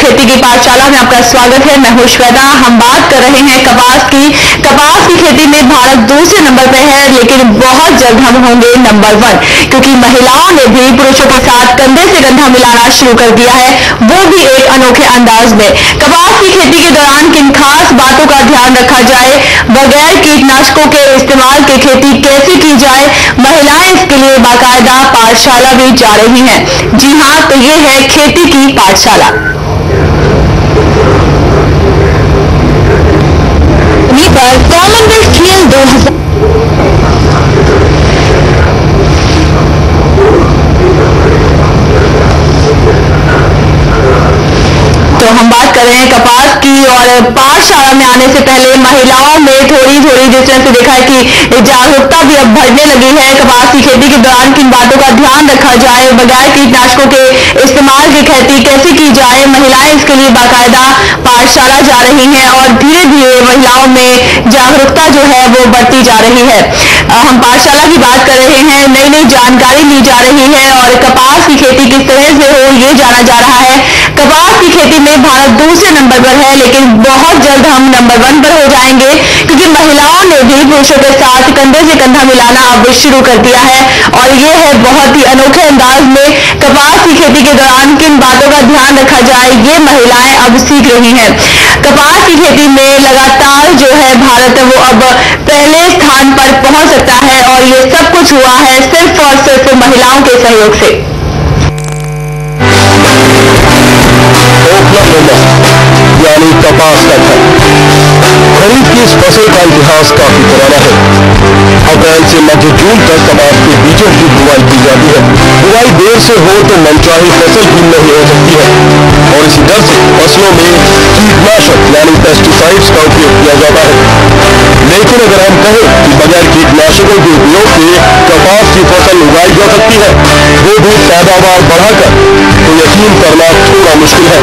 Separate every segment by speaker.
Speaker 1: खेती की पाठशाला में आपका स्वागत है। मैं हूं श्वेता। हम बात कर रहे हैं कपास की। कपास की खेती में भारत दूसरे नंबर पर है, लेकिन बहुत जल्द हम होंगे नंबर 1, क्योंकि महिलाओं ने भी पुरुषों के साथ कंधे से कंधा मिलाना शुरू कर दिया है, वो भी एक अनोखे अंदाज में। कपास की खेती के दौरान किन खास बातों का ध्यान रखा जाए, बगैर कीटनाशकों के इस्तेमाल की खेती कैसे की जाए, महिलाएं इसके लिए बाकायदा पाठशाला भी जा रही हैं। जी हाँ, तो ये है खेती की पाठशाला। पर कॉमनवेल्थ खेल 2000 तो हम बात कर रहे हैं कपास की, और पाठशाला में आने से पहले महिलाओं में थोड़ी जिस तरह से देखा है कि जागरूकता भी अब बढ़ने लगी है। कपास की खेती के दौरान किन बातों का ध्यान रखा जाए, बगैर कीटनाशकों के इस्तेमाल की खेती कैसे की जाए, महिलाएं इसके लिए बाकायदा पाठशाला जा रही हैं और धीरे धीरे महिलाओं में जागरूकता जो है वो बढ़ती जा रही है। हम पाठशाला की बात कर रहे हैं, नई जानकारी ली जा रही है और कपास की खेती किस तरह से हो ये जाना जा रहा है। कपास की खेती में भारत दूसरे नंबर पर है, लेकिन बहुत जल्द हम नंबर 1 पर हो जाएंगे, क्योंकि महिलाओं ने भी पुरुषों के साथ कंधे से कंधा मिलाना अब शुरू कर दिया है। और ये है बहुत ही अनोखे अंदाज में कपास की खेती के दौरान किन बातों का ध्यान रखा जाए, ये महिलाएं अब सीख रही हैं। कपास की खेती में लगातार जो है भारत वो अब पहले स्थान पर पहुंच सकता है, और ये सब कुछ हुआ है सिर्फ और सिर्फ महिलाओं के सहयोग से।
Speaker 2: यानी कपास का घर। खरीफ की इस फसल का इतिहास काफी पुराना है। अप्रैल से मध्य जून तक कपास के बीजों की बुआई की जाती है। बुआई देर से हो तो मनचाही फसल भी नहीं हो सकती है, और इसी डर से फसलों में कीटनाशक यानी पेस्टिसाइड्स का उपयोग किया जाता है। लेकिन अगर हम कहें कि बगैर कीटनाशकों के उपयोग से कपास की फसल उगाई जा सकती है, वो भी पैदावार बढ़ाकर, तो यकीन करना थोड़ा मुश्किल है।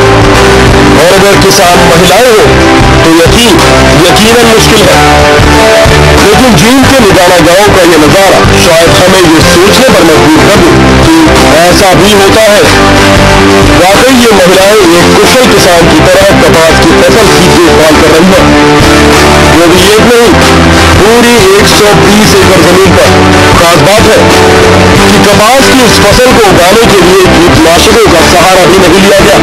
Speaker 2: और अगर किसान महिलाएं हो तो यकीनन मुश्किल है। लेकिन जून के निदाना गांव का ये नजारा शायद हमें ये सोचने पर मजबूर कर दे कि ऐसा भी होता है। वाकई ये महिलाएं एक कुशल किसान की तरह कपास की फसल की देखभाल कर रही है। वो भी एक नहीं, पूरी 120 एकड़ जमीन पर। खास बात है कि कपास की इस फसल को उगाने के लिए कीटनाशकों का सहारा भी नहीं लिया गया।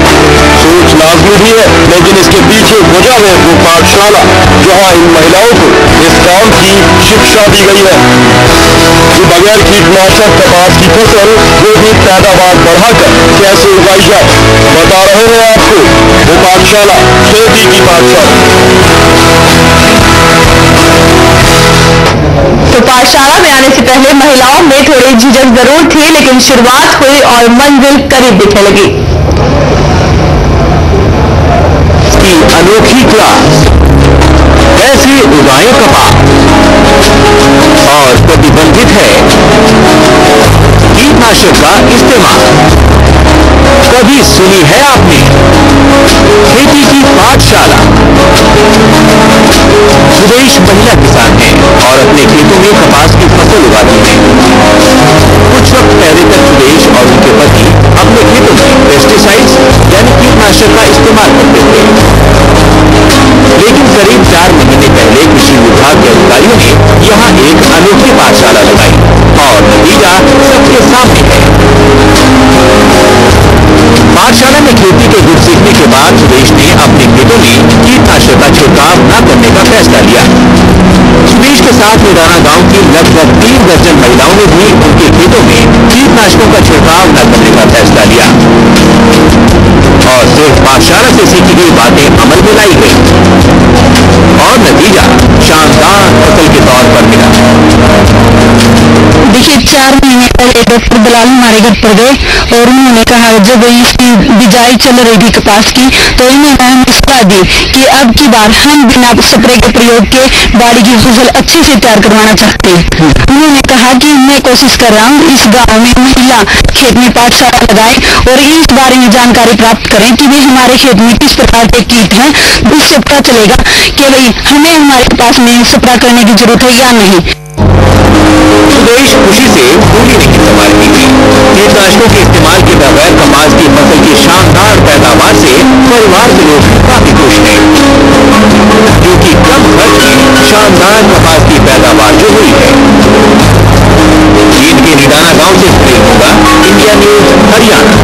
Speaker 2: सोच लाजमी भी है, लेकिन इसके पीछे वजह है वो पाठशाला जहां इन महिलाओं को इस काम की शिक्षा दी गई है कि बगैर कीटनाशक कपास की फसल वो भी पैदावार बढ़ाकर कैसे उगाई जाए। बता रहे हैं आपको वो पाठशाला, खेती की पाठशाला।
Speaker 1: तो पाठशाला में आने से पहले महिलाओं में थोड़ी झिझक जरूर थी, लेकिन शुरुआत हुई और मंजिल करीब दिखने लगी।
Speaker 2: की अनोखी क्लास, कैसे उगाएं कपास, और प्रतिबंधित है कीटनाशक का इस्तेमाल। कभी सुनी है आपने खेती की पाठशाला? सुदेश महिला किसान है और अपने खेतों में कपास की फसल उगाती है। कुछ वक्त पहले तक सुदेश और उनके पति अपने खेतों में पेस्टिसाइड्स यानी कीटनाशक का इस्तेमाल करते थे, लेकिन करीब 4 महीने पहले कृषि विभाग के अधिकारियों ने यहाँ एक अनोखी पाठशाला लगाई और नतीजा सबके सामने है। पाठशाला में खेती के गुण सीखने के बाद सुदेश ने अपने खेतों में कीटनाशक का छिड़काव न करने का फैसला लिया। सुदेश के साथ निदाना गांव की लगभग 3 दर्जन महिलाओं ने भी उनके खेतों में कीटनाशकों का छिड़काव न करने का फैसला लिया, और सिर्फ पाठशाला से सीखी गई बातें अमल में लाई गई, और नतीजा शानदार फसल के तौर पर मिला।
Speaker 3: देखिए, 4 महीने पहले डॉक्टर दलाल हमारे घर पर गए और उन्होंने कहा, जब इसकी बिजाई चल रही थी कपास की, तो इन्होंने हमें सलाह दी कि अब की बार हम बिना स्प्रे के प्रयोग के बाड़ी की फसल अच्छे से तैयार करवाना चाहते हैं। उन्होंने कहा कि मैं कोशिश कर रहा हूँ इस गांव में महिला खेत में पाठशाला लगाए और इस बारे में जानकारी प्राप्त करें कि भाई हमारे खेत में किस प्रकार के कीट हैं। उससे पता चलेगा कि भाई हमें हमारे पास में स्प्रे करने की जरूरत है या नहीं।
Speaker 2: सुदेश खुशी से पूरी नहीं संभाल की थी। कीटनाशकों के इस्तेमाल के बगैर कपास की फसल की शानदार पैदावार से परिवार के लोग काफी खुश हैं, क्योंकि कम खर्च में शानदार कपास की पैदावार जो हुई है। जींद के निडाना गांव से सुनील मोंगा, इंडिया न्यूज, हरियाणा।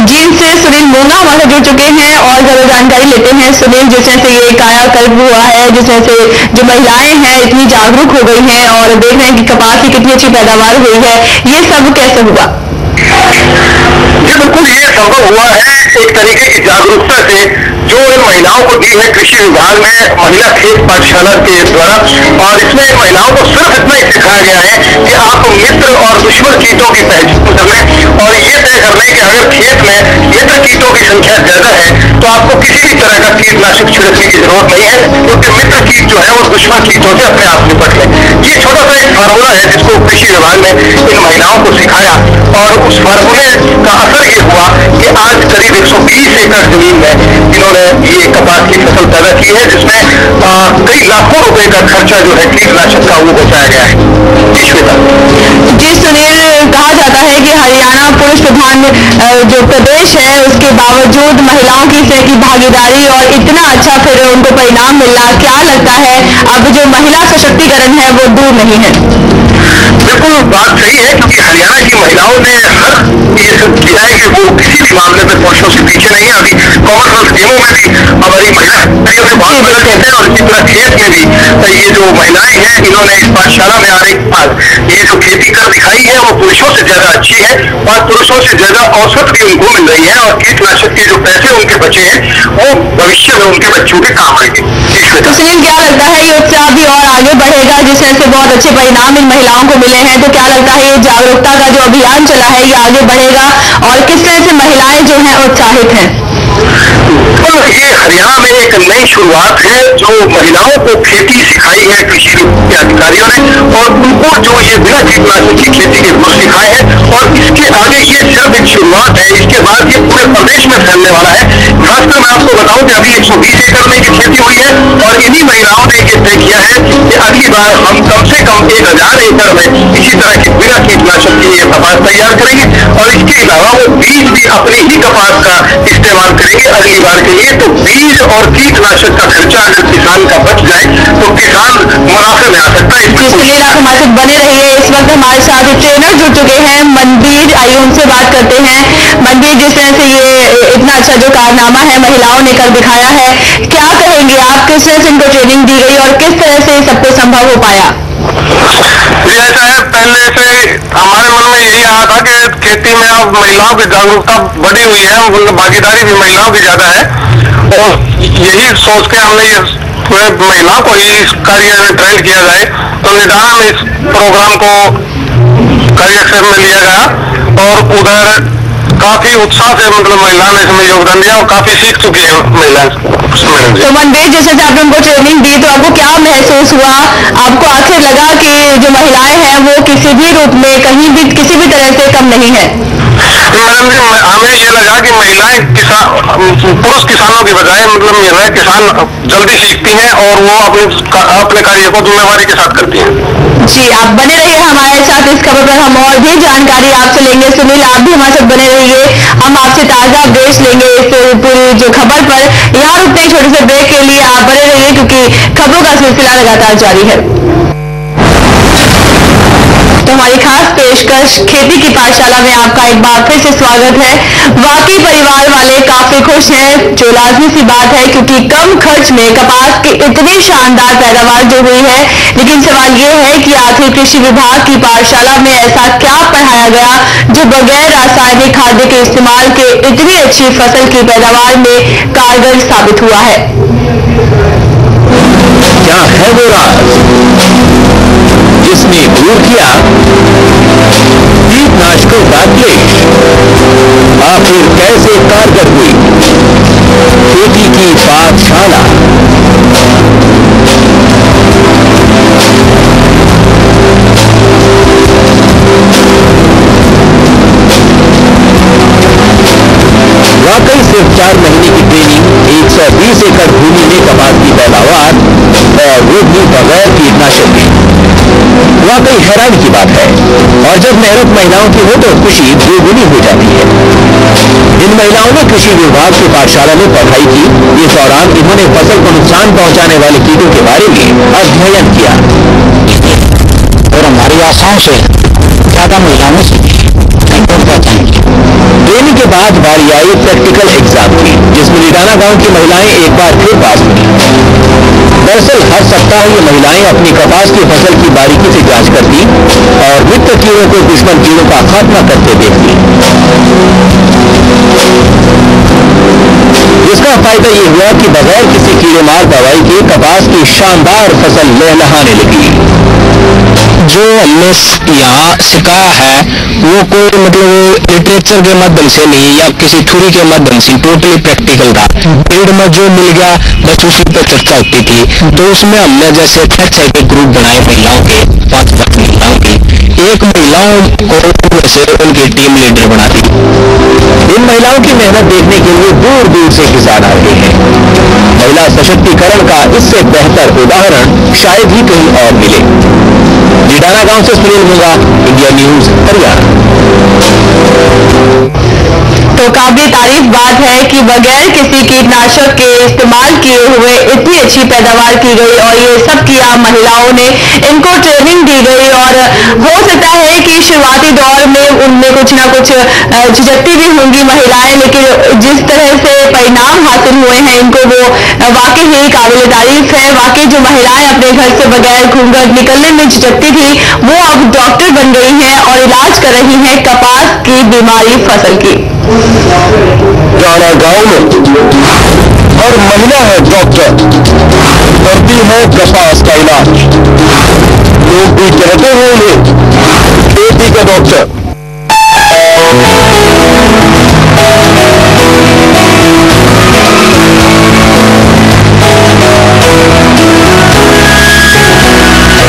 Speaker 1: जींद से सुनील मोंगा हमारे जुड़ चुके हैं और ज्यादा जानकारी लेते हैं। सुनील, जिस तरह से ये कायाकल्प हुआ है, जिस तरह से जो महिलाएं हैं इतनी जागरूक हो गई हैं और देख रहे हैं कि कपास की कितनी अच्छी पैदावार हुई है, ये सब कैसे हुआ?
Speaker 4: जी बिल्कुल, ये संभव हुआ है एक तरीके की जागरूकता से जो इन महिलाओं को दी है कृषि विभाग में महिला खेत पाठशाला के द्वारा। और इसमें महिलाओं को सिर्फ इतना ही सिखाया गया है कि आप मित्र और दुश्मन कीटों की पहचान करने और ये तय करने कि अगर खेत में मित्र कीटों की संख्या ज्यादा है तो आपको किसी भी तरह का कीटनाशक छिड़कने की जरूरत नहीं है, क्योंकि मित्र कीट जो है वो दुश्मन कीटों से अपने आप निपट ले। ये छोटा सा एक फार्मूला है जिसको कृषि विभाग ने इन महिलाओं को सिखाया और उस फार्मूले का असर ये हुआ कि आज करीब 120 एकड़ जमीन में इन्होंने ये कपास की फसल पैदा की है, जिसमें कई लाखों रुपए का खर्चा जो है कीटनाशक का वो बचाया गया है। श्वेता
Speaker 1: जी सुनील, कहा जाता है कि हरियाणा पुरुष प्रधान जो प्रदेश है उसके बावजूद महिलाओं की इसमें की भागीदारी और इतना अच्छा फिर उनको परिणाम मिलना, क्या लगता है अब जो महिला सशक्तिकरण है वो दूर नहीं है?
Speaker 4: बिल्कुल बात सही है, क्योंकि हरियाणा की महिलाओं ने हर ये सब किया है कि वो किसी भी मामले में पुरुषों से पीछे नहीं है। अभी कॉमनवेल्थ गेमों में भी हमारी महिलाएं से बहुत मदद करते हैं और इसी तरह खेत में भी ये जो महिलाएं हैं इन्होंने इस पाठशाला में आने के बाद ये जो खेती कर दिखाई है वो पुरुषों से ज्यादा अच्छी है और पुरुषों से ज्यादा औसत भी उनको मिल रही है और कीटनाशक के जो पैसे उनके बचे हैं वो भविष्य में उनके बच्चों के काम आएंगे।
Speaker 1: तो सुनील, क्या लगता है ये उत्साह भी और आगे बढ़ेगा? जिस तरह से बहुत अच्छे परिणाम इन महिलाओं को मिले हैं, तो क्या लगता है ये जागरूकता का जो अभियान चला है ये आगे बढ़ेगा और किस तरह से महिलाएं जो हैं उत्साहित हैं?
Speaker 4: तो ये हरियाणा में एक नई शुरुआत है जो महिलाओं को खेती सिखाई है कृषि के अधिकारियों ने और उनको जो ये बिना कीटनाशक की खेती के गुण सिखाए हैं और इसके आगे ये सिर्फ एक शुरुआत है, इसके बाद ये पूरे प्रदेश में फैलने वाला है। खासकर मैं आपको बताऊं कि अभी 120 एकड़ में की खेती हुई है और इन्हीं महिलाओं ने ये तय किया है कि अगली बार हम कम से कम 1000 एकड़ में इसी तरह की बिना कीटनाशक की ये कपास तैयार करेंगे और इसके अलावा वो बीज भी अपने ही कपास का इस्तेमाल करेंगे अगली बार के लिए। तो बीज और कीटनाशक का खर्चा अगर किसान का बच जाए तो किसान मुनाफे में आ सकता है।
Speaker 1: सुनील, आप हमारे साथ बने रहिए। इस वक्त हमारे साथ ट्रेनर जुड़ चुके हैं मनबीर, आइए उनसे बात करते हैं। मनबीर, जिस तरह से ये इतना अच्छा जो कारनामा है महिलाओं ने कर दिखाया है, क्या कहेंगे आप? किस तरह से इनको ट्रेनिंग दी गई और किस तरह से सबको संभव हो पाया?
Speaker 4: जी ऐसा है, पहले से हमारे मन में यही आया था कि खेती में अब महिलाओं की जागरूकता बढ़ी हुई है, मतलब भागीदारी भी महिलाओं की ज्यादा है और यही सोच के हमने ये पूरे महिलाओं को ही इस कार्य में ट्रेन किया जाए। तो निदान में इस प्रोग्राम को कार्यक्षेत्र में लिया गया और उधर काफी उत्साह से मतलब महिलाओं ने इसमें योगदान दिया और काफी सीख चुकी है महिलाएं।
Speaker 1: तो मनबीर, जैसे आपने उनको ट्रेनिंग दी तो आपको क्या महसूस हुआ? आपको आखिर लगा कि जो महिलाएं हैं वो किसी भी रूप में कहीं भी किसी भी तरह से कम नहीं है?
Speaker 4: मैडम जी, हमें ये लगा कि महिलाएं पुरुष किसानों की बजाय मतलब महिलाएं किसान जल्दी सीखती हैं और वो अपने कार्य को जिम्मेवारी के साथ करती हैं।
Speaker 1: जी, आप बने रहिए हमारे साथ। इस खबर पर हम और भी जानकारी आपसे लेंगे। सुनील, आप भी हमारे साथ बने रहिए, हम आपसे ताजा अपडेट्स लेंगे इस पूरी जो खबर पर। यहाँ रुकते हैं छोटे से ब्रेक के लिए, आप बने रहिए क्योंकि खबरों का सिलसिला लगातार जारी है। तो हमारी खास पेशकश खेती की पाठशाला में आपका एक बार फिर से स्वागत है। वाकई परिवार वाले काफी खुश हैं, जो लाजमी सी बात है क्योंकि कम खर्च में कपास की इतनी शानदार पैदावार जो हुई है। लेकिन सवाल ये है कि आखिर कृषि विभाग की पाठशाला में ऐसा क्या पढ़ाया गया जो बगैर रासायनिक खाद्य के इस्तेमाल के इतनी अच्छी फसल की पैदावार में कारगर साबित हुआ है?
Speaker 2: क्या है वो राज जिसने दूर किया कीटनाशकों का क्लेश? आखिर कैसे कारगर हुई खेती की पाठशाला? वाकई सिर्फ 4 महीने की ट्रेनिंग, 120 एकड़ भूमि में कपास की पैदावार और वो भी बगैर कीटनाशक के। वाकई हैरानी की बात है। और जब मेहनत महिलाओं की हो तो खुशी दोगुनी हो जाती है। इन महिलाओं ने कृषि विभाग की पाठशाला में पढ़ाई की। इस दौरान इन्होंने फसल को नुकसान पहुंचाने वाले कीटों के बारे में अध्ययन किया और हमारी आशाओं से ज्यादा महिलाओं ने ट्रेनिंग के बाद बारी आई प्रैक्टिकल एग्जाम की, जिसमें निडाना गांव की महिलाएं एक बार फिर पास हुई। दरअसल हर सप्ताह ये महिलाएं अपनी कपास की फसल की बारीकी से जांच करती और मित्र कीड़ों को दुश्मन कीड़ों का खात्मा करते देखती। इसका फायदा ये हुआ कि बगैर किसी कीड़ेमार दवाई के कपास की शानदार फसल लहलहाने लगी। जो हमने यहाँ सिखाया है वो कोई मतलब लिटरेचर के माध्यम से नहीं या किसी थ्योरी के माध्यम से, टोटली प्रैक्टिकल था। फील्ड में जो मिल गया बस उसी पर चर्चा होती थी। तो उसमें हमने जैसे 6 के ग्रुप बनाए महिलाओं के, 5 महिलाओं के, एक महिलाओं को से उनकी टीम लीडर बना दी। इन महिलाओं की मेहनत देखने के लिए दूर दूर से किसान आ रहे हैं। महिला सशक्तिकरण का इससे बेहतर उदाहरण शायद ही कहीं और मिले। निडाना गांव से सुनील मुंगा, इंडिया न्यूज, हरियाणा।
Speaker 1: तो काबिल तारीफ बात है कि बगैर किसी कीटनाशक के इस्तेमाल किए हुए इतनी अच्छी पैदावार की गई और ये सब किया महिलाओं ने, इनको ट्रेनिंग दी गई। और हो सकता है कि शुरुआती दौर में उनमें कुछ ना कुछ झिझकती भी होंगी महिलाएं, लेकिन जिस तरह से परिणाम हासिल हुए हैं इनको वो वाकई ही काबिल तारीफ है। वाकई जो महिलाएं अपने घर से बगैर घूंघट निकलने में झिझकती थी वो अब डॉक्टर बन गई हैं और इलाज कर रही हैं कपास की बीमारी फसल की।
Speaker 2: डाना गांव में और महिला है डॉक्टर, करती है कपास का इलाज। लोग भी कहते हैं उन्हें खेती का डॉक्टर।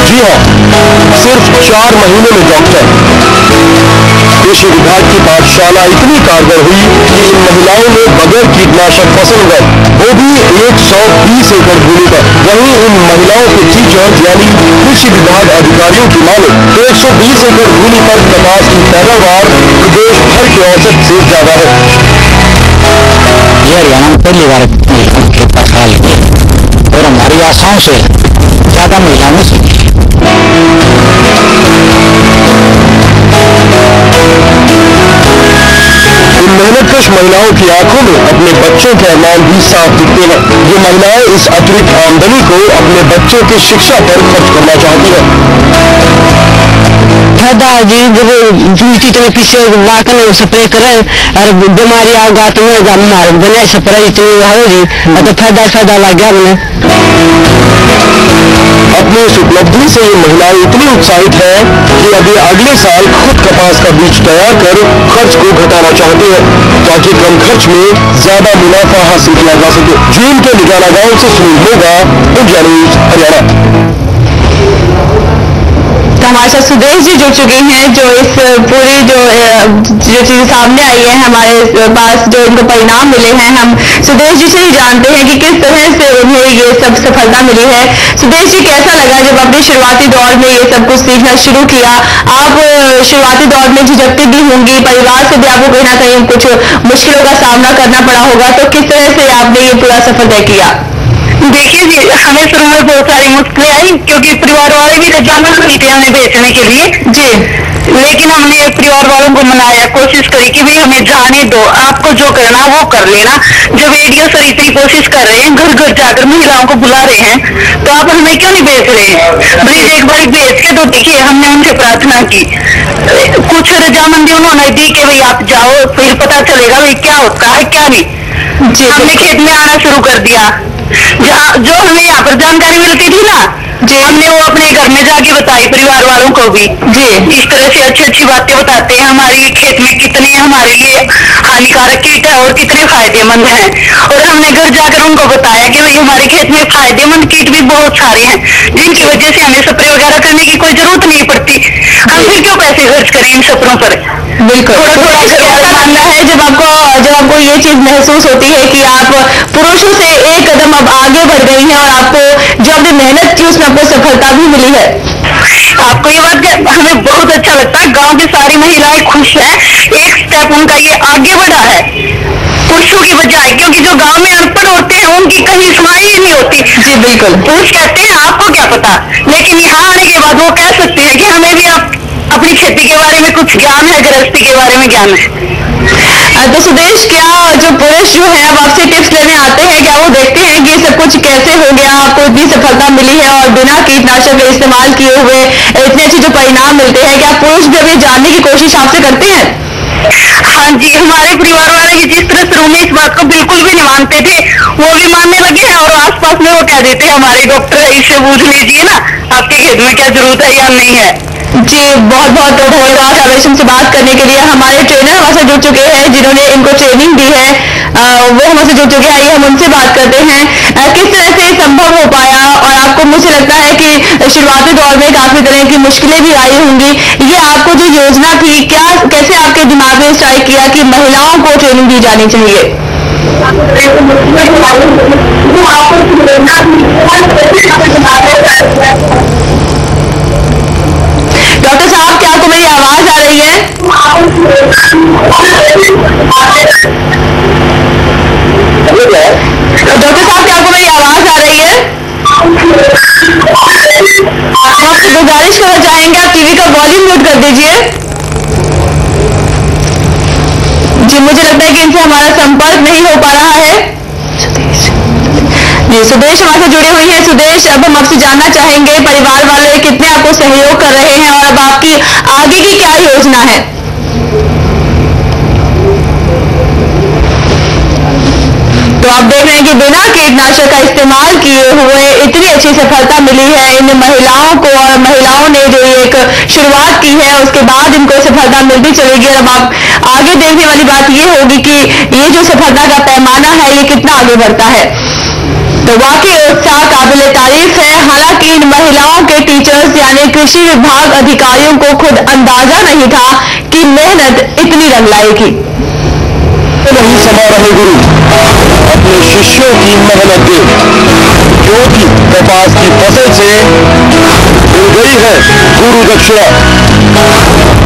Speaker 2: जी हाँ, सिर्फ 4 महीने में डॉक्टर। कृषि विभाग की पाठशाला इतनी कारगर हुई कि इन महिलाओं ने बगैर कीटनाशक फसल उगाई, वो भी 120 एकड़ भूमि पर। वहीं इन महिलाओं के टीचर्स यानी कृषि विभाग अधिकारियों की माने तो 120 एकड़ भूमि पर कपास की पैदावार प्रदेश भर के औसत से ज्यादा है। यह हरियाणा में पहली बार और हमारी आशाओं से ज्यादा महिलाओं से इन मेहनतकश महिलाओं की आंखों में अपने बच्चों के अरमान भी साफ दिखते हैं। ये महिलाएं इस अतिरिक्त आमदनी को अपने बच्चों की शिक्षा पर खर्च करना चाहती हैं।
Speaker 3: जी जब दूसरी तरह पीछे वाकन स्प्रे करें और बीमारी आओगा तो हमारे बने स्प्रे इतनी होगी तो फायदा लग गया मैंने।
Speaker 2: अपनी इस उपलब्धि से ये महिलाएं इतनी उत्साहित है कि अभी अगले साल खुद कपास का बीज तैयार कर खर्च को घटाना चाहती है ताकि कम खर्च में ज्यादा मुनाफा हासिल किया जा सके। जून के निडाना गांव से सुनील मुंगा, इंडिया न्यूज, हरियाणा।
Speaker 1: हमारे साथ सुदेश जी जुड़ चुके हैं जो इस पूरी जो चीज सामने आई है हमारे पास, जो इनको परिणाम मिले हैं। हम सुदेश जी से ही जानते हैं कि किस तरह से उन्हें ये सब सफलता मिली है। सुदेश जी, कैसा लगा जब अपने शुरुआती दौर में ये सब कुछ सीखना शुरू किया? आप शुरुआती दौर में झिझकती भी होंगी, परिवार से भी आपको कहीं ना कहीं कुछ मुश्किलों का सामना करना पड़ा होगा, तो किस तरह से आपने ये पूरा सफर तय किया?
Speaker 5: देखिए जी, हमें शुरू में बहुत सारी मुश्किलें आई क्योंकि परिवार वाले भी रजामंद नहीं थे हमें बेचने के लिए जी। लेकिन हमने परिवार वालों को मनाया, कोशिश करी कि भाई हमें जाने दो, आपको जो करना वो कर लेना। जब रेडियो सर इतनी कोशिश कर रहे हैं, घर घर जाकर महिलाओं को बुला रहे हैं, तो आप हमें क्यों नहीं बेच रहे हैं? भाई एक बार बेच के तो देखिए। हमने उनसे प्रार्थना की, कुछ रजामंदी उन्होंने दी कि भाई आप जाओ, फिर पता चलेगा भाई क्या होता है क्या नहीं जी। हमने खेत में आना शुरू कर दिया। जो हमें यहाँ पर जानकारी मिलती थी ना जी, हमने वो अपने घर में जाके बताई परिवार वालों को भी जी। इस तरह से अच्छी अच्छी बातें बताते हैं, हमारे खेत में कितने हमारे लिए हानिकारक कीट है और कितने फायदेमंद हैं। और हमने घर जाकर उनको बताया कि भाई हमारे खेत में फायदेमंद कीट भी बहुत सारे हैं जिनकी वजह से हमें स्प्रे वगैरह करने की कोई जरूरत नहीं पड़ती। हम फिर क्यों पैसे खर्च करें इन सपनों पर।
Speaker 1: बिल्कुल। तो ऐसा मानना है जब आपको ये चीज महसूस होती है कि आप पुरुषों से एक कदम अब आगे बढ़ गई हैं और आपको जो आपने मेहनत की उसमें आपको सफलता भी मिली है।
Speaker 5: आपको ये बात हमें बहुत अच्छा लगता है, गांव की सारी महिलाएं खुश हैं, एक स्टेप उनका ये आगे बढ़ा है पुरुषों की बजाय, क्योंकि जो गांव में अनपढ़ होते हैं उनकी कहीं सुनाई ही नहीं होती।
Speaker 1: जी बिल्कुल।
Speaker 5: पुरुष कहते हैं आपको क्या पता, लेकिन यहाँ आने के बाद वो कह सकते हैं कि हमें भी अपनी खेती के बारे में कुछ ज्ञान है, गृहस्थी के बारे में ज्ञान है।
Speaker 1: तो सुदेश, क्या जो पुरुष जो है अब आपसे टिप्स लेने आते हैं, क्या वो देखते हैं कि सब कुछ कैसे हो गया, आपको इतनी सफलता मिली है और बिना कीटनाशक के इस्तेमाल किए हुए इतने अच्छे जो परिणाम मिलते हैं, क्या पुरुष भी अभी जानने की कोशिश आपसे करते हैं?
Speaker 5: हाँ जी, हमारे परिवार वाले भी जिस तरह शुरू में इस बात को बिल्कुल भी नहीं मानते थे, वो भी मानने लगे हैं और आसपास में वो कह देते हैं हमारे डॉक्टर है, इससे पूछ लीजिए ना आपके खेत में क्या जरूरत है या नहीं है।
Speaker 1: जी बहुत बहुत धन्यवाद आवेशम से बात करने के लिए। हमारे ट्रेनर हमारे जुड़ चुके हैं जिन्होंने इनको ट्रेनिंग दी है, वो हमसे जुड़ चुके हैं। आइए हम उनसे बात करते हैं किस तरह से संभव हो पाया, और आपको मुझे लगता है कि शुरुआती दौर में काफी तरह की मुश्किलें भी आई होंगी। ये आपको जो योजना थी, क्या कैसे आपके दिमाग में स्ट्राइक किया कि महिलाओं को ट्रेनिंग दी जानी चाहिए? डॉक्टर साहब, क्या आपको मेरी आवाज आ रही है? डॉक्टर साहब, क्या आपको मेरी आवाज आ रही है? हम आपसे गुजारिश करना चाहेंगे आप टीवी का वॉल्यूम म्यूट कर दीजिए। जी मुझे लगता है कि इनसे हमारा संपर्क नहीं हो पा रहा है। जी सुदेश हमारे से जुड़े हुई हैं। सुदेश, अब हम आपसे जानना चाहेंगे परिवार वाले कितने आपको सहयोग कर रहे हैं और अब आपकी आगे की क्या योजना है? तो आप देख रहे हैं कि बिना कीटनाशक का इस्तेमाल किए हुए इतनी अच्छी सफलता मिली है इन महिलाओं को, और महिलाओं ने जो एक शुरुआत की है उसके बाद इनको सफलता मिलती चलेगी। और अब आप आगे देखने वाली बात ये होगी कि ये जो सफलता का पैमाना है ये कितना आगे बढ़ता है। तो वाकई उत्साह काबिल तारीफ है। हालांकि इन महिलाओं के टीचर्स यानी कृषि विभाग अधिकारियों को खुद अंदाजा नहीं था कि मेहनत इतनी रंग लाएगी।
Speaker 2: नहीं समा रहे गुरु अपने शिष्यों की मेहनत के, क्योंकि कपास की फसल से मिल गई है गुरु दक्षिणा।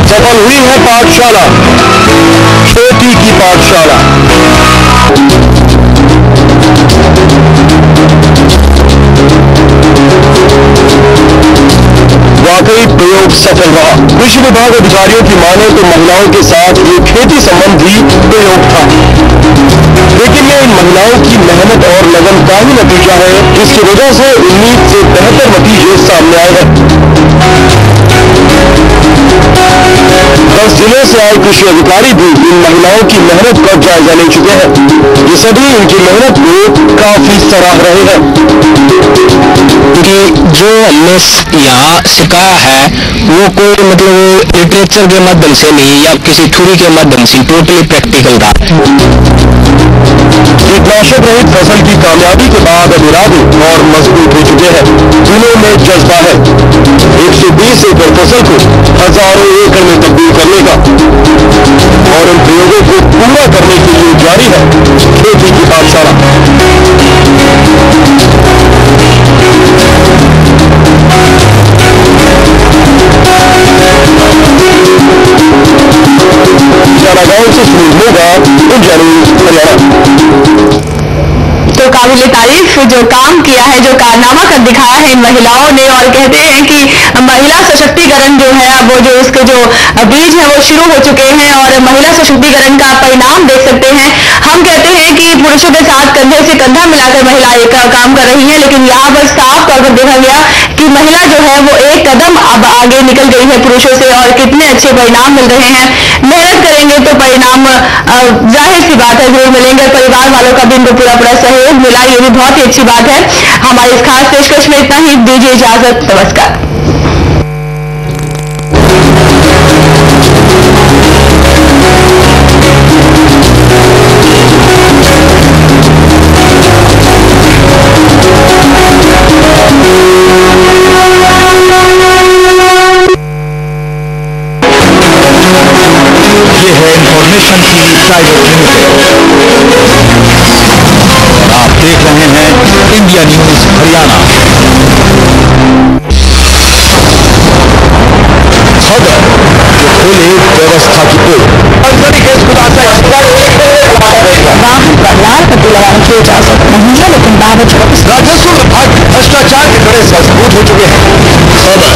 Speaker 2: सफल हुई है पाठशाला, खेती की पाठशाला। वाकई प्रयोग सफल रहा। कृषि विभाग अधिकारियों की माने तो महिलाओं के साथ ये खेती संबंधी प्रयोग था, लेकिन ये इन महिलाओं की मेहनत और लगन का ही नतीजा है, जिसकी वजह से उम्मीद से बेहतर नतीजे सामने आए हैं। 10 जिले से आए कृषि अधिकारी भी इन महिलाओं की मेहनत का जायजा ले चुके हैं। ये सभी इनकी मेहनत को काफी सराह रहे हैं।
Speaker 6: कि जो हमने यहाँ सिखाया है वो कोई मतलब लिटरेचर के माध्यम से नहीं या किसी थ्योरी के माध्यम से, टोटली प्रैक्टिकल था।
Speaker 2: कीटनाशक रहित फसल की कामयाबी के बाद अब इरादे और मजबूत हो चुके हैं। दिलों में जज्बा है 120 एकड़ फसल को हजारों एकड़ में तब्दील करने का, और इन प्रयोगों को पूरा करने के लिए जारी है खेती की पाठशाला। गाँव से सुनील मोगा, इंडिया न्यूज़, हरियाणा।
Speaker 1: तो काबिल तारीफ जो काम किया है, जो कारनामा कर दिखाया है इन महिलाओं ने, और कहते हैं कि महिला सशक्तिकरण जो है वो जो इसके जो बीज है वो शुरू हो चुके हैं और महिला सशक्तिकरण का परिणाम देख सकते हैं। हम कहते हैं कि पुरुषों के साथ कंधे से कंधा मिलाकर महिला एक काम कर रही है, लेकिन यहाँ पर साफ तौर पर देखा गया कि महिला जो है वो एक कदम अब आगे निकल गई है पुरुषों से, और कितने अच्छे परिणाम मिल रहे हैं। मेहनत करेंगे तो परिणाम जाहिर सी बात है जरूर मिलेंगे। परिवार वालों का भी इनको पूरा सहयोग मिला, ये भी बहुत ही अच्छी बात है। हमारी इस खास पेशकश में इतना ही, दीजिए इजाजत, नमस्कार।
Speaker 2: Private limited. और आप देख रहे हैं इंडिया न्यूज हरियाणा। खबर जो खोले व्यवस्था की पोल।
Speaker 3: वाहन पर लाल पट्टी लगाने की इजाजत नहीं है, लेकिन बावजूद
Speaker 2: राजस्व विभाग भ्रष्टाचार के कड़े मजबूत हो चुके हैं। खबर